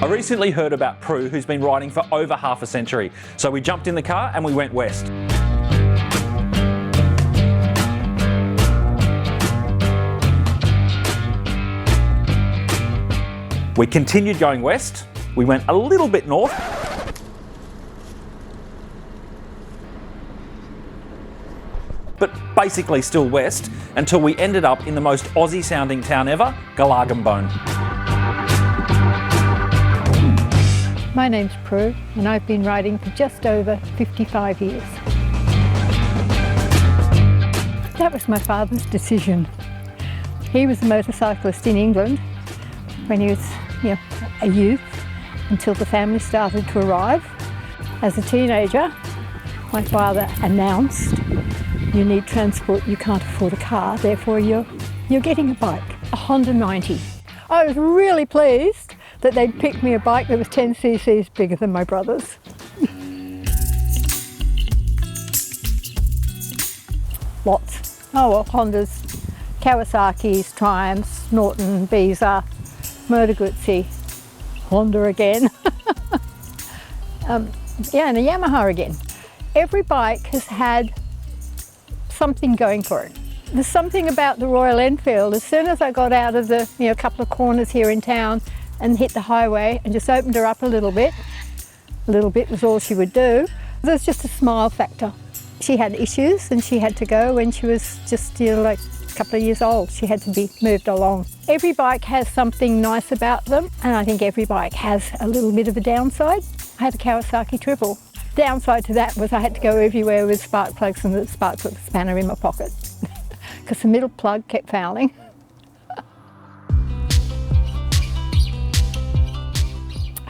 I recently heard about Prue, who's been riding for over half a century. So we jumped in the car and we went west. We continued going west. We went a little bit north. But basically still west, until we ended up in the most Aussie sounding town ever, Galargambone. My name's Prue and I've been riding for just over 55 years. That was my father's decision. He was a motorcyclist in England when he was a youth, until the family started to arrive. As a teenager, my father announced, you need transport, you can't afford a car, therefore you're getting a bike, a Honda 90. I was really pleased that they'd picked me a bike that was 10 cc's bigger than my brother's. Lots. Oh well, Hondas, Kawasaki's, Triumphs, Norton, Beezer, Motor Guzzi, Honda again. And a Yamaha again. Every bike has had something going for it. There's something about the Royal Enfield. As soon as I got out of the couple of corners here in town and hit the highway and just opened her up a little bit was all she would do. There's just a smile factor. She had issues and she had to go when she was just like a couple of years old. She had to be moved along. Every bike has something nice about them, and I think every bike has a little bit of a downside. I had a Kawasaki Triple. Downside to that was I had to go everywhere with spark plugs and the spark plug spanner in my pocket because the middle plug kept fouling.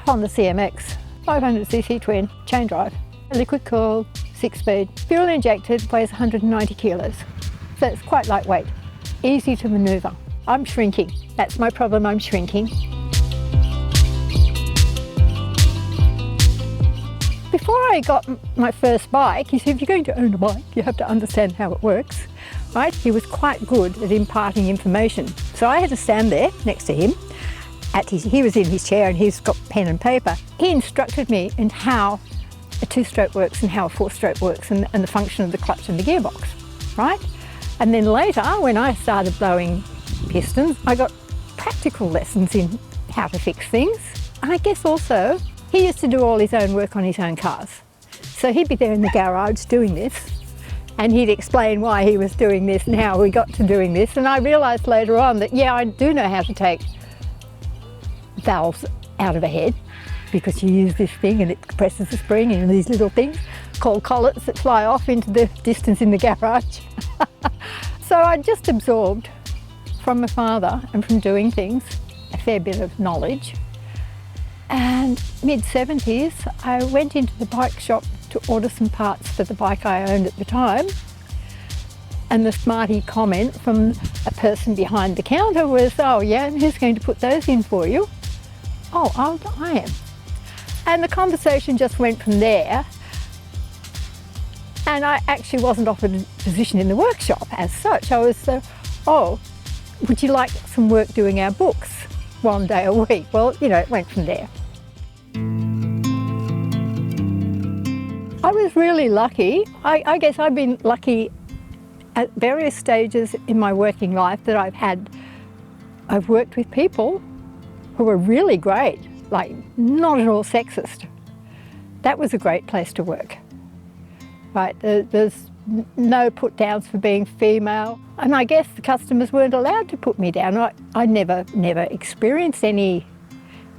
Honda CMX, 500cc twin, chain drive, liquid cooled, 6-speed, fuel injected, weighs 190 kilos. So it's quite lightweight, easy to manoeuvre. I'm shrinking, that's my problem, I'm shrinking. Before I got my first bike, he said, if you're going to own a bike, you have to understand how it works, right? He was quite good at imparting information. So I had to stand there next to him. He was in his chair and he's got pen and paper. He instructed me in how a 2-stroke works and how a 4-stroke works and the function of the clutch and the gearbox, right? And then later, when I started blowing pistons, I got practical lessons in how to fix things. And I guess also, he used to do all his own work on his own cars. So he'd be there in the garage doing this, and he'd explain why he was doing this and how we got to doing this. And I realised later on that, yeah, I do know how to take valves out of a head, because you use this thing and it compresses the spring and these little things called collets that fly off into the distance in the garage. So I just absorbed from my father and from doing things a fair bit of knowledge. And mid-70s, I went into the bike shop to order some parts for the bike I owned at the time. And the smarty comment from a person behind the counter was, oh yeah, and who's going to put those in for you? Oh, I am. And the conversation just went from there. And I actually wasn't offered a position in the workshop as such. I was, oh, would you like some work doing our books 1 day a week? Well, it went from there. I was really lucky. I guess I've been lucky at various stages in my working life that I've worked with people who were really great, like not at all sexist. That was a great place to work, right? There's no put downs for being female. And I guess the customers weren't allowed to put me down. I never experienced any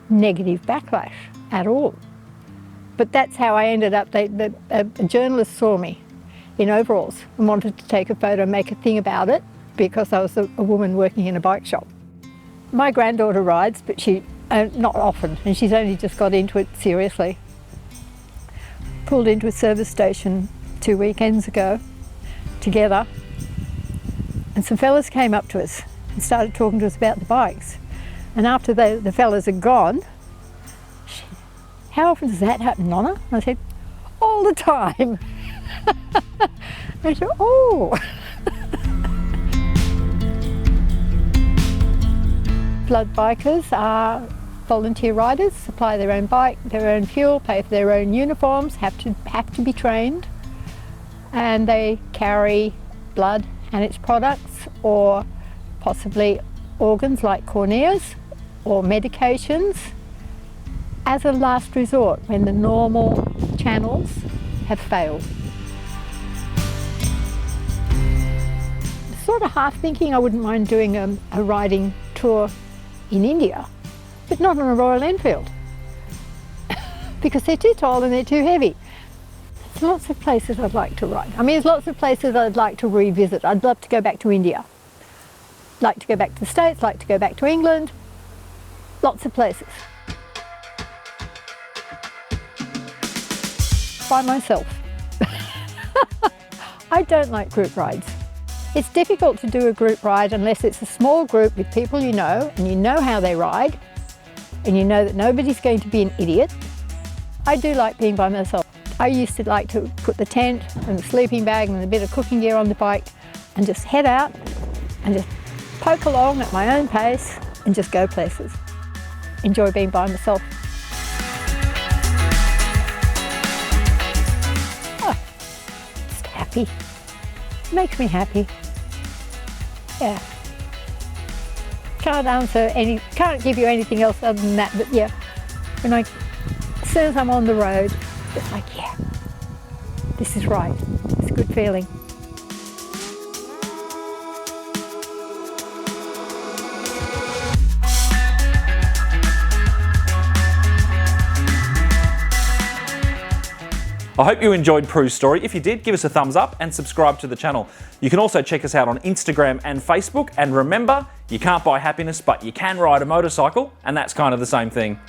negative backlash at all. But that's how I ended up. A journalist saw me in overalls and wanted to take a photo and make a thing about it because I was a woman working in a bike shop. My granddaughter rides, but not often, and she's only just got into it seriously. Pulled into a service station 2 weekends ago together, and some fellas came up to us and started talking to us about the bikes. And after the fellas had gone, how often does that happen, Nonna? I said, all the time. I said, oh. Blood bikers are volunteer riders, supply their own bike, their own fuel, pay for their own uniforms, have to be trained, and they carry blood and its products, or possibly organs like corneas or medications, as a last resort when the normal channels have failed. Sort of half thinking I wouldn't mind doing a riding tour in India, but not on a Royal Enfield because they're too tall and they're too heavy. There's lots of places I'd like to ride. I mean, there's lots of places I'd like to revisit. I'd love to go back to India, like to go back to the States, like to go back to England, lots of places. By myself. I don't like group rides. It's difficult to do a group ride unless it's a small group with people you know, and you know how they ride, and you know that nobody's going to be an idiot. I do like being by myself. I used to like to put the tent and the sleeping bag and a bit of cooking gear on the bike and just head out and just poke along at my own pace and just go places. Enjoy being by myself. Oh, just happy. Makes me happy. Yeah. Can't give you anything else other than that, but yeah, as soon as I'm on the road, it's like, yeah, this is right. It's a good feeling. I hope you enjoyed Prue's story. If you did, give us a thumbs up and subscribe to the channel. You can also check us out on Instagram and Facebook. And remember, you can't buy happiness, but you can ride a motorcycle, and that's kind of the same thing.